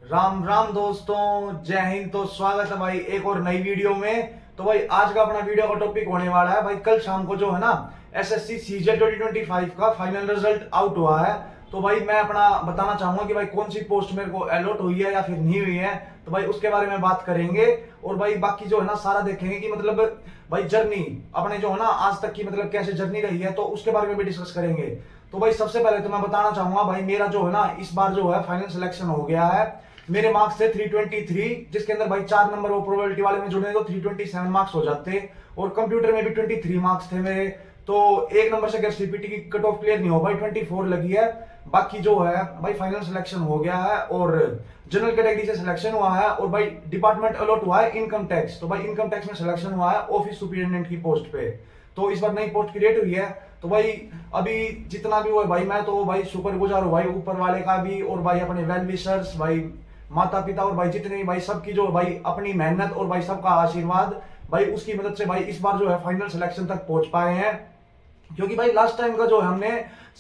राम राम दोस्तों, जय हिंद। तो स्वागत है भाई एक और नई वीडियो में। तो भाई आज का अपना वीडियो का टॉपिक होने वाला है भाई, कल शाम को जो है ना एसएससी सीजीएल 2025 का फाइनल रिजल्ट आउट हुआ है। तो भाई मैं अपना बताना चाहूंगा कि भाई कौन सी पोस्ट मेरे को अलॉट हुई है या फिर नहीं हुई है। तो भाई उसके बारे में बात करेंगे और भाई बाकी जो है ना सारा देखेंगे कि मतलब भाई जर्नी अपने जो है ना आज तक की मतलब कैसे जर्नी रही है, तो उसके बारे में भी डिस्कस करेंगे। तो भाई सबसे पहले तो मैं बताना चाहूंगा भाई मेरा जो है ना इस बार जो है फाइनल सिलेक्शन हो गया है। मेरे मार्क्स थे 323, जिसके अंदर भाई 4 नंबर वो प्रोबेबिलिटी वाले में जुड़े तो 327 मार्क्स हो जाते, और कंप्यूटर में भी 23 मार्क्स थे मेरे। तो एक नंबर से अगर सीपीटी की कट ऑफ क्लियर नहीं हो भाई 24 लगी है। बाकी जो है भाई फाइनल सिलेक्शन हो गया है और जनरल कैटेगरी से सिलेक्शन हुआ है, और भाई डिपार्टमेंट अलॉट हुआ है इनकम टैक्स। तो भाई इनकम टैक्स में सिलेक्शन हुआ है ऑफिस सुपरिटेंडेंट की पोस्ट पे। तो इस बार नई पोस्ट क्रिएट हुई है। तो भाई अभी जितना भी हुआ भाई मैं तो भाई शुक्रगुजार हूँ भाई ऊपर वाले का भी, और भाई अपने वेल विशर्स भाई माता पिता और भाई जितने भी भाई सबकी जो भाई अपनी मेहनत और भाई सबका आशीर्वाद भाई उसकी मदद से भाई इस बार जो है फाइनल सिलेक्शन तक पहुंच पाए हैं। क्योंकि भाई लास्ट टाइम का जो हमने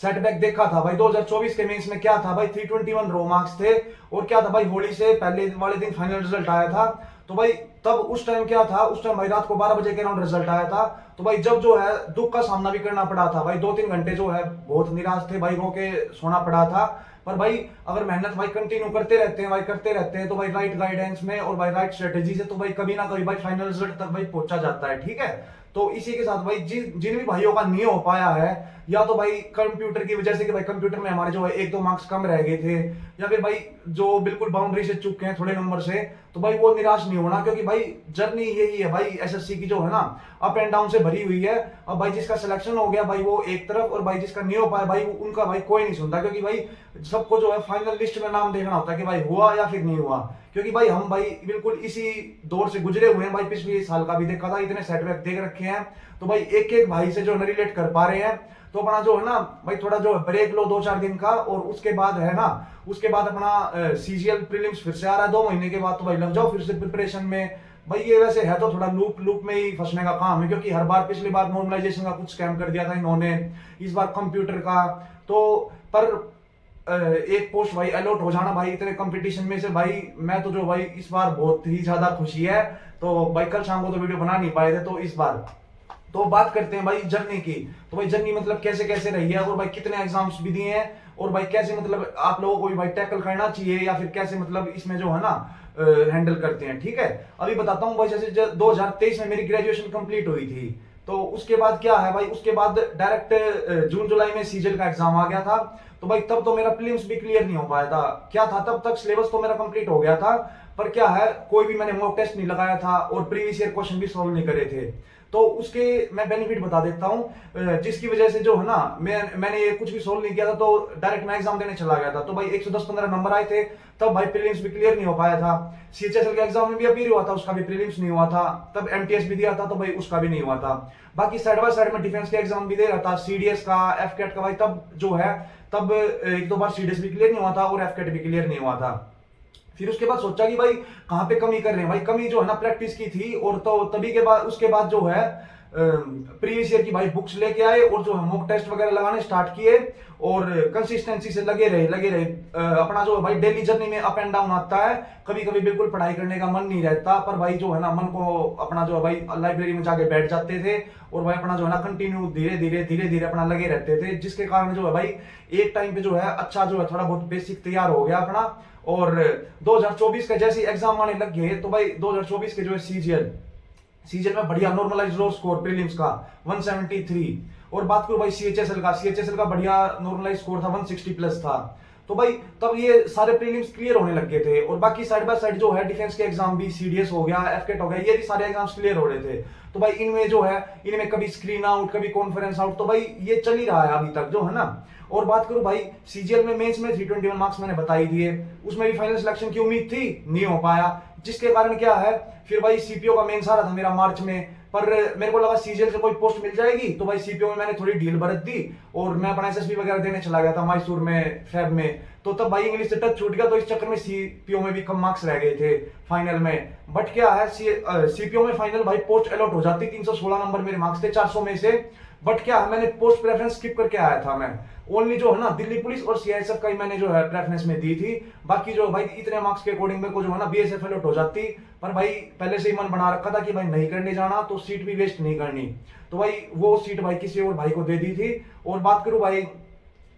सेटबैक देखा था भाई 2024 के मेंस में क्या था भाई 321 रो मार्क्स थे, और क्या था भाई होली से पहले वाले दिन फाइनल रिजल्ट आया था। तो भाई तब उस टाइम क्या था, उस टाइम भाई रात को 12 बजे के अराउंड रिजल्ट आया था। तो भाई जब जो है दुख का सामना भी करना पड़ा था भाई, 2-3 घंटे जो है बहुत निराश थे भाई, रो के सोना पड़ा था। पर भाई अगर मेहनत भाई कंटिन्यू करते रहते हैं भाई करते रहते हैं तो भाई राइट गाइडेंस में और भाई राइट स्ट्रेटेजी से तो भाई कभी ना कभी भाई फाइनल रिजल्ट तक भाई पहुंचा जाता है। ठीक है, तो इसी के साथ भाई जिन भी भाइयों का नहीं हो पाया है, या तो भाई कंप्यूटर की वजह से कि भाई कंप्यूटर में हमारे जो है 1-2 मार्क्स कम रह गए थे, या फिर भाई जो बिल्कुल बाउंड्री से चुके हैं थोड़े नंबर से, तो भाई वो निराश नहीं होना। क्योंकि भाई जर्नी यही है भाई एसएससी की जो है ना अप एंड डाउन से भरी हुई है। अब भाई जिसका सिलेक्शन हो गया भाई वो एक तरफ, और भाई जिसका नहीं हो पाया भाई उनका भाई कोई नहीं सुनता। क्योंकि भाई सबको जो है फाइनल लिस्ट में नाम देखना होता है कि भाई हुआ या फिर नहीं हुआ। क्योंकि भाई हम भाई बिल्कुल इसी दौर से गुजरे हुए हैं भाई, पिछले साल का भी देखा था, इतने सेटबैक देख रखे हैं। तो भाई एक एक भाई से जो है रिलेट कर पा रहे हैं। तो अपना जो है ना भाई थोड़ा जो ब्रेक लो 2-4 दिन का, और उसके बाद है ना उसके बाद अपना सीजीएल प्रीलिम्स फिर से आ रहा है 2 महीने के बाद। तो भाई लग जाओ फिर से प्रिपरेशन में। भाई ये वैसे है तो थोड़ा लूप में ही फंसने का काम है, क्योंकि हर बार पिछली बार नॉर्मलाइजेशन का कुछ स्कैम कर दिया था इन्होंने, इस बार कंप्यूटर का। तो पर एक पोस्ट भाई अलॉट हो जाना भाई इतने कंपटीशन में से भाई, मैं तो जो भाई इस बार बहुत ही ज्यादा खुशी है। तो भाई कल शाम को तो वीडियो बना नहीं पाए थे, तो इस बार तो बात करते हैं भाई जर्नी की। तो भाई जर्नी मतलब कैसे कैसे रही है, और भाई कितने एग्जाम्स भी दिए हैं, और भाई कैसे मतलब आप लोगों को भी भाई टैकल करना चाहिए, या फिर कैसे मतलब इसमें जो है ना हैंडल करते हैं। ठीक है, अभी बताता हूँ भाई। जैसे 2023 में मेरी ग्रेजुएशन कंप्लीट हुई थी, तो उसके बाद क्या है भाई, उसके बाद डायरेक्ट जून जुलाई में सीजीएल का एग्जाम आ गया था। तो भाई तब तो मेरा प्रीलिम्स भी क्लियर नहीं हो पाया था। क्या था तब तक सिलेबस तो मेरा कंप्लीट हो गया था, पर क्या है कोई भी मैंने मॉक टेस्ट नहीं लगाया था और प्रीवियस ईयर क्वेश्चन भी सॉल्व नहीं करे थे। तो उसके मैं बेनिफिट बता देता हूँ, जिसकी वजह से जो है ना मैंने ये कुछ भी सोल्व नहीं किया था, तो डायरेक्ट मैं एग्जाम देने चला गया था। तो भाई 110-15 नंबर आए थे, तब भाई प्रीलिम्स भी क्लियर नहीं हो पाया था। सीएचएसएल के एग्जाम में भी अपीयर हुआ था, उसका भी प्रीलिम्स नहीं हुआ था। तब एमटीएस भी दिया था, तो भाई उसका भी नहीं हुआ था। बाकी साइड बाय साइड में डिफेंस के एग्जाम भी दे रहा था, सीडीएस का, एफकेट का। भाई तब जो है तब 1-2 बार सीडीएस भी क्लियर नहीं हुआ था और एफकेट भी क्लियर नहीं हुआ था। फिर उसके बाद सोचा कि भाई कहाँ पे कमी कर रहे हैं भाई, कमी जो है ना प्रैक्टिस की थी। और तो तभी के बाद उसके बाद जो है प्रीवियस ईयर की भाई बुक्स लेके आए, और जो है मॉक टेस्ट वगैरह लगाने स्टार्ट किए, और कंसिस्टेंसी से लगे रहे। अपना जो है भाई डेली जर्नी में अप एंड डाउन आता है, कभी कभी बिल्कुल पढ़ाई करने का मन नहीं रहता, पर भाई जो है ना मन को अपना जो है भाई लाइब्रेरी में जाके बैठ जाते थे, और भाई अपना जो है ना कंटिन्यू धीरे धीरे अपना लगे रहते थे, जिसके कारण जो है भाई एक टाइम पे जो है अच्छा जो है थोड़ा बहुत बेसिक तैयार हो गया अपना। और 2024 का जैसे एग्जाम आने लग गए, तो भाई 2024 के जो है सीजीएल में बढ़िया नॉर्मलाइज रो स्कोर प्रीलिम्स का 173। और बात करूं भाई सीएचएसएल का बढ़िया नॉर्मलाइज स्कोर था 160 प्लस था। तो भाई तब ये सारे प्रीलिम्स क्लियर होने लग गए थे, और बाकी साइड बाय साइड जो है डिफेंस के एग्जाम भी, सीडीएस हो गया, एफकेट हो गया, ये भी सारे एग्जाम्स क्लियर हो रहे थे। तो भाई इनमें जो है इनमें कभी स्क्रीन आउट कभी कॉन्फ्रेंस आउट, तो भाई ये चल ही रहा है अभी तक जो है ना। और बात करूं भाई सीजीएल में मेंस में 321 मार्क्स मैंने बता ही दिए, उसमें भी फाइनल सिलेक्शन की उम्मीद थी, नहीं हो पाया। जिसके कारण क्या है फिर भाई सीपीओ का मेंस आ रहा था मेरा मार्च में, पर मेरे को लगा सीजीएल से कोई पोस्ट मिल जाएगी, तो भाई सीपीओ में मैंने थोड़ी ढील बरत दी, और मैं अपना एसएसबी वगैरह देने चला गया था मैसूर में फैब में। तो तब भाई इंग्लिश से टच छूट गया, तो इस चक्कर में सीपीओ में भी कम मार्क्स रह गए थे फाइनल में। बट क्या है सीपीओ में फाइनल भाई पोस्ट अलॉट हो जाती, 316 नंबर मेरे मार्क्स थे 400 में से। बट क्या है मैंने पोस्ट प्रेफरेंस स्किप करके आया था मैं, ओनली जो है ना दिल्ली पुलिस और सीआईएसएफ का ही मैंने जो है प्रेफरेंस में दी थी। बाकी जो भाई इतने मार्क्स के अकॉर्डिंग मेरे को जो है ना बीएसएफ अलॉट हो जाती, पर भाई पहले से ही मन बना रखा था कि भाई नहीं करने जाना, तो सीट भी वेस्ट नहीं करनी, तो भाई वो सीट भाई किसी और भाई को दे दी थी। और बात करूं भाई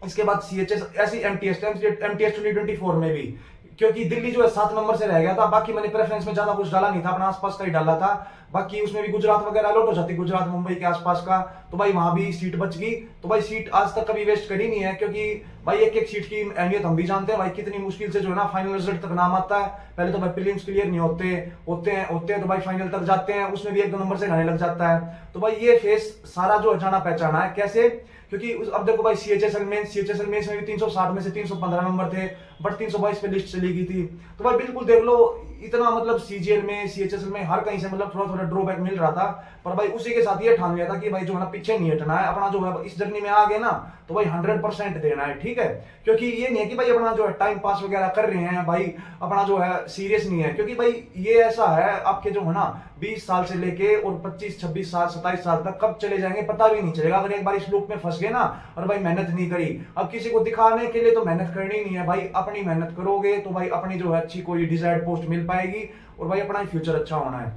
इसके बाद सीएचएस ऐसी एमटीएस 2024 में भी, क्योंकि दिल्ली जो है 7 नंबर से रह गया था, बाकी मैंने प्रेफरेंस में ज्यादा कुछ डाला नहीं था, अपना आसपास का ही डाला था। बाकी उसमें भी गुजरात वगैरह अलॉट हो जाती, गुजरात मुंबई के आसपास का, तो भाई वहां भी सीट बच गई। तो भाई सीट आज तक कभी वेस्ट करी नहीं है, क्योंकि भाई एक एक सीट की अहमियत हम भी जानते हैं भाई, कितनी मुश्किल से जो है ना फाइनल रिजल्ट तक नाम आता है। पहले तो भाई प्रीलिम्स क्लियर नहीं होते हैं तो भाई फाइनल तक जाते हैं, उसमें भी 1-2 नंबर से जाने लग जाता है। तो भाई ये फेस सारा जो जाना पहचाना है कैसे, क्योंकि अब देखो भाई सीएचएसएल मेंस में भी 360 में से 315 नंबर थे, बट 322 पे लिस्ट चली गई थी। तो भाई बिल्कुल देख लो इतना मतलब सीजीएल में सीएचएसएल में हर कहीं से मतलब थोड़ा थोड़ा ड्रॉबैक मिल रहा था, पर भाई उसी के साथ ये ठान लिया था कि भाई जो है ना पीछे नहीं हटना है, अपना जो है इस जर्नी में आ गए ना तो भाई 100% देना है, ठीक है। क्योंकि ये नहीं है कि भाई अपना जो है टाइम पास वगैरह कर रहे हैं भाई, अपना जो है सीरियस नहीं है, क्योंकि भाई ये ऐसा है आपके जो है ना 20 साल से लेके और 25, 26 साल, 27 साल तक कब चले जाएंगे पता भी नहीं चलेगा, अगर एक बार इस लूप में फंस गए ना और भाई मेहनत नहीं करी। अब किसी को दिखाने के लिए तो मेहनत करनी नहीं है भाई, अपनी मेहनत करोगे तो भाई अपनी जो है अच्छी कोई डिजायर्ड पोस्ट मिल पाएगी और भाई अपना फ्यूचर अच्छा होना है।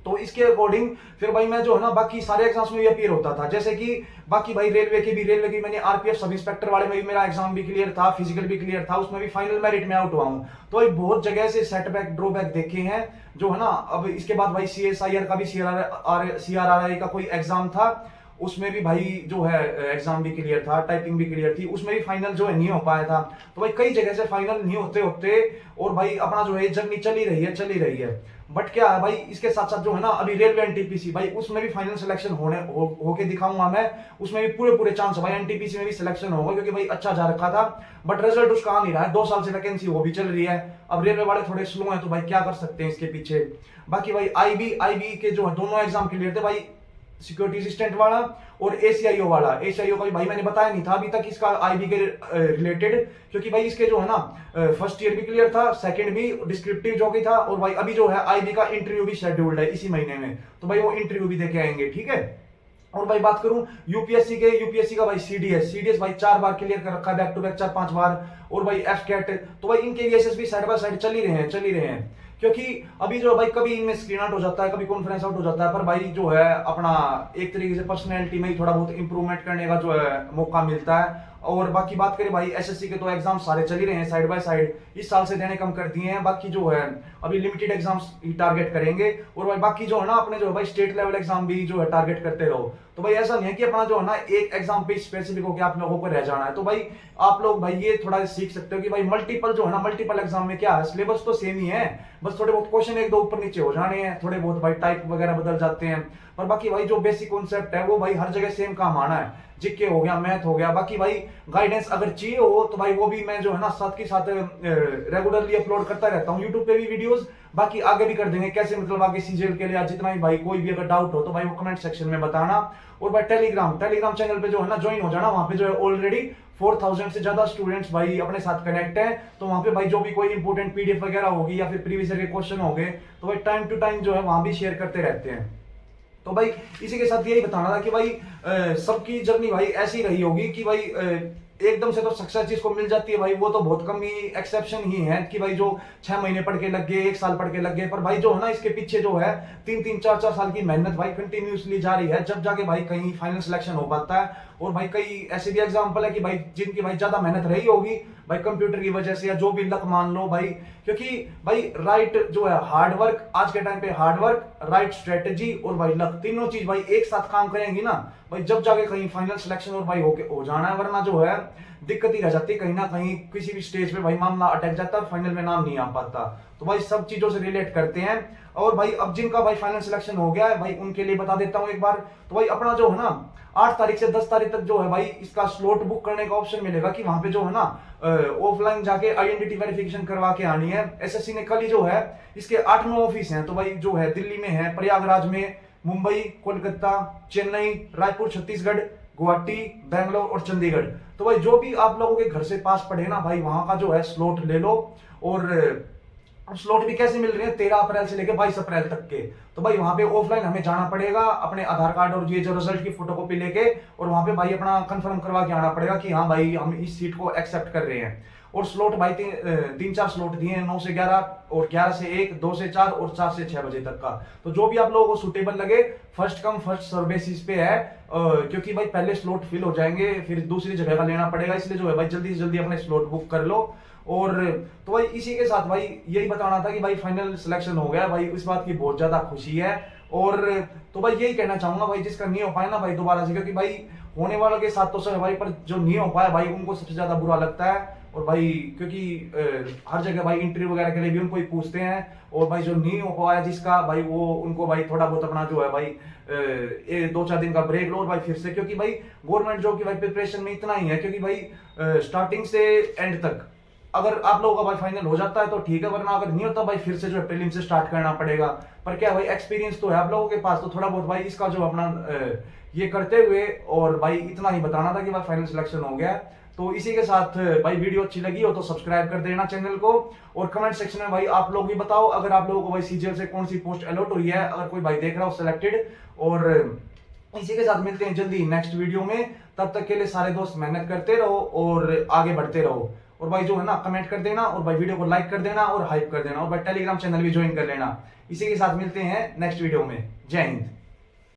तो इसके अकॉर्डिंग फिर भाई मैं जो है ना बाकी सारे एग्जाम्स में भी अपीयर होता था, जैसे कि बाकी भाई रेलवे की मैंने आरपीएफ सब इंस्पेक्टर वाले में भी मेरा एग्जाम भी क्लियर था, फिजिकल भी क्लियर था, उसमें भी फाइनल मेरिट में आउट हुआ हूं। तो भाई बहुत जगह से सेटबैक ड्रॉबैक देखे हैं जो है ना। अब इसके बाद भाई सीएसआईआर का भी सीआरआरआई का कोई एग्जाम था, उसमें भी भाई जो है एग्जाम भी क्लियर था, टाइपिंग भी क्लियर थी, उसमें भी फाइनल जो है नहीं हो पाया था। तो भाई कई जगह से फाइनल नहीं होते होते और भाई अपना जो है जर्नी चली रही है। बट क्या है भाई इसके साथ साथ जो है ना अभी रेलवे एनटीपीसी भाई उसमें भी फाइनल सिलेक्शन होके दिखाऊंगा मैं, उसमें भी पूरे चांस भाई एनटीपीसी में भी सिलेक्शन होगा, क्योंकि भाई अच्छा जा रखा था, बट रिजल्ट उसका आ नहीं रहा है। 2 साल से वैकेंसी वो भी चल रही है, अब रेलवे वाले थोड़े स्लो हैं तो भाई क्या कर सकते हैं इसके पीछे। बाकी भाई आईबी के जो है दोनों एग्जाम क्लियर थे भाई, सिक्योरिटी असिस्टेंट वाला और एसीआईओ वाला। एसीआईओ का भी भाई मैंने बताया नहीं था अभी तक इसका आईबी के रिलेटेड, क्योंकि भाई इसके जो है ना फर्स्ट ईयर भी क्लियर था, सेकंड भी डिस्क्रिप्टिव जो की था, और भाई अभी जो है आईबी का इंटरव्यू भी शेड्यूल्ड है इसी महीने में, तो भाई वो इंटरव्यू भी देके आएंगे, ठीक है। और भाई बात करूं यूपीएससी का भाई सीडीएस भाई 4 बार क्लियर कर रखा है, बैक टू बैक 4-5 बार, और भाई एफकेट, तो भाई इनके एसएसबी साइड बाय साइड चल ही रहे हैं। क्योंकि अभी जो भाई कभी इनमें स्क्रीन आउट हो जाता है, कभी कॉन्फ्रेंस आउट हो जाता है, पर भाई जो है अपना एक तरीके से पर्सनैलिटी में ही थोड़ा बहुत इंप्रूवमेंट करने का जो है मौका मिलता है। और बाकी बात करें भाई एसएससी के तो एग्जाम सारे चल ही रहे हैं साइड बाय साइड, इस साल से देने कम कर दिए हैं, बाकी जो है अभी लिमिटेड एग्जाम्स ही टारगेट करेंगे। और भाई बाकी जो है ना अपने जो है भाई स्टेट लेवल एग्जाम भी जो है टारगेट करते रहो। तो भाई ऐसा नहीं है कि अपना जो है ना एक एग्जाम पे स्पेसिफिक होकर आप लोगों को रह जाना है। तो भाई आप लोग भाई ये थोड़ा सीख सकते हो कि भाई मल्टीपल जो है ना मल्टीपल एग्जाम में क्या है, सिलेबस तो सेम ही है, बस थोड़े बहुत क्वेश्चन 1-2 ऊपर नीचे हो जाने हैं, थोड़े बहुत भाई टाइप वगैरह बदल जाते हैं, पर बाकी भाई जो बेसिक कॉन्सेप्ट है वो भाई हर जगह सेम काम आना है। जीके हो गया, मैथ हो गया, बाकी भाई गाइडेंस अगर चाहिए हो तो भाई वो भी मैं जो है ना साथ के साथ रेगुलरली अपलोड करता रहता हूँ यूट्यूब पे भी वीडियोस, बाकी आगे भी कर देंगे कैसे मतलब आगे सीजीएल के लिए जितना भी भाई कोई भी अगर डाउट हो तो भाई वो कमेंट सेक्शन में बताना। और भाई टेलीग्राम चैनल पे जो है ना ज्वाइन हो जाना, वहां पे जो है ऑलरेडी 4000 से ज्यादा स्टूडेंट्स भाई अपने साथ कनेक्ट है, तो वहां पे भाई जो भी कोई इंपोर्टेंट पीडीएफ वगैरह होगी या फिर प्रीवियस ईयर के क्वेश्चन होंगे तो भाई टाइम टू टाइम जो है वहां भी शेयर करते रहते हैं। तो भाई इसी के साथ यही बताना था कि भाई सबकी जर्नी भाई ऐसी रही होगी कि भाई एकदम से तो सक्सेस जिसको मिल जाती है भाई वो तो बहुत कम ही एक्सेप्शन ही है कि भाई जो 6 महीने पढ़ के लग गए, 1 साल पढ़ के लग गए, पर भाई जो है ना इसके पीछे जो है 3-3, 4-4 साल की मेहनत भाई कंटिन्यूसली जारी है, जब जाके भाई कहीं फाइनल सिलेक्शन हो पाता है। और भाई कई ऐसे भी एग्जाम्पल है कि भाई जिनकी भाई ज्यादा मेहनत रही होगी भाई कंप्यूटर की वजह से या जो भी लक मान लो भाई, क्योंकि भाई राइट जो है हार्ड वर्क, आज के टाइम पे हार्ड वर्क, राइट स्ट्रेटेजी और भाई लक, तीनों चीज भाई एक साथ काम करेंगी ना भाई जब जाके कहीं फाइनल सिलेक्शन और भाई हो जाना है, वरना जो है दिक्कत ही रह जाती है, कहीं ना कहीं किसी भी स्टेज पे भाई मामला अटक जाता है, फाइनल में नाम नहीं आ पाता। तो भाई सब चीजों से रिलेट करते हैं। और भाई अब जिनका भाई फाइनल सिलेक्शन हो गया है भाई उनके लिए बता देता हूँ एक बार, तो भाई अपना जो है ना 8 तारीख से 10 तारीख तक जो है भाई इसका स्लॉट बुक करने का ऑप्शन मिलेगा कि वहां पे जो है ना ऑफलाइन जाके आइडेंटिटी वेरिफिकेशन करवा के आनी है। एसएससी ने कल ही जो है इसके 8-9 ऑफिस हैं, तो भाई जो है दिल्ली में है, प्रयागराज में, मुंबई, कोलकाता, चेन्नई, रायपुर छत्तीसगढ़, गुवाहाटी, बेंगलोर और चंडीगढ़। तो भाई जो भी आप लोगों के घर से पास पड़े ना भाई वहां का जो है स्लॉट ले लो। और अब स्लॉट भी कैसे मिल रहे हैं 13 अप्रैल से लेकर 22 अप्रैल तक के। तो भाई वहां पे ऑफलाइन हमें जाना पड़ेगा अपने आधार कार्ड और ये जो रिजल्ट की फोटोकॉपी लेके, और वहां पे भाई अपना कंफर्म करवा के आना पड़ेगा कि हाँ भाई हम इस सीट को एक्सेप्ट कर रहे हैं। और स्लॉट भाई 3-4 स्लॉट दिए हैं, 9 से 11 और 11 से 1, 2 से 4 और 4 से 6 बजे तक का। तो जो भी आप लोगों को सुटेबल लगे first come first serve basis पे है, क्योंकि भाई पहले स्लॉट फिल हो जाएंगे फिर दूसरी जगह का लेना पड़ेगा, इसलिए जो है भाई जल्दी से जल्दी अपने स्लॉट बुक कर लो। और तो भाई इसी के साथ भाई यही बताना था कि भाई फाइनल सिलेक्शन हो गया भाई, इस बात की बहुत ज्यादा खुशी है। और तो भाई यही कहना चाहूंगा भाई जिसका नहीं हो पाया ना भाई दोबारा से, क्योंकि भाई होने वालों के साथ तो सर भाई, पर जो नहीं हो पाया भाई उनको सबसे ज्यादा बुरा लगता है। और भाई क्योंकि हर जगह भाई इंटरव्यू वगैरह के लिए भी उनको ही पूछते हैं, और भाई जो नहीं हो पाया जिसका भाई वो उनको भाई थोड़ा बहुत अपना जो है भाई 2-4 दिन का ब्रेक लो और भाई फिर से, क्योंकि भाई गवर्नमेंट जॉब की भाई प्रिपरेशन में इतना ही है, क्योंकि भाई स्टार्टिंग से एंड तक अगर आप लोगों का भाई फाइनल हो जाता है तो ठीक है, वरना अगर नहीं होता भाई फिर से जो है प्रीलिम से स्टार्ट करना पड़ेगा। पर क्या भाई एक्सपीरियंस तो है आप लोगों के पास, तो थोड़ा बहुत भाई इसका जो अपना ये करते हुए, और भाई इतना ही बताना था कि भाई फाइनल सिलेक्शन हो गया। तो इसी के साथ भाई वीडियो अच्छी लगी हो तो सब्सक्राइब कर देना चैनल को, और कमेंट सेक्शन में भाई आप लोग भी बताओ अगर आप लोगों को भाई सीजीएल से कौन सी पोस्ट अलॉट हुई है, अगर कोई भाई देख रहा हो सिलेक्टेड। और इसी के साथ मिलते हैं जल्दी नेक्स्ट वीडियो में, तब तक के लिए सारे दोस्त मेहनत करते रहो और आगे बढ़ते रहो। और भाई जो है ना कमेंट कर देना, और भाई वीडियो को लाइक कर देना और हाइप कर देना, और भाई टेलीग्राम चैनल भी ज्वाइन कर लेना। इसी के साथ मिलते हैं नेक्स्ट वीडियो में। जय हिंद।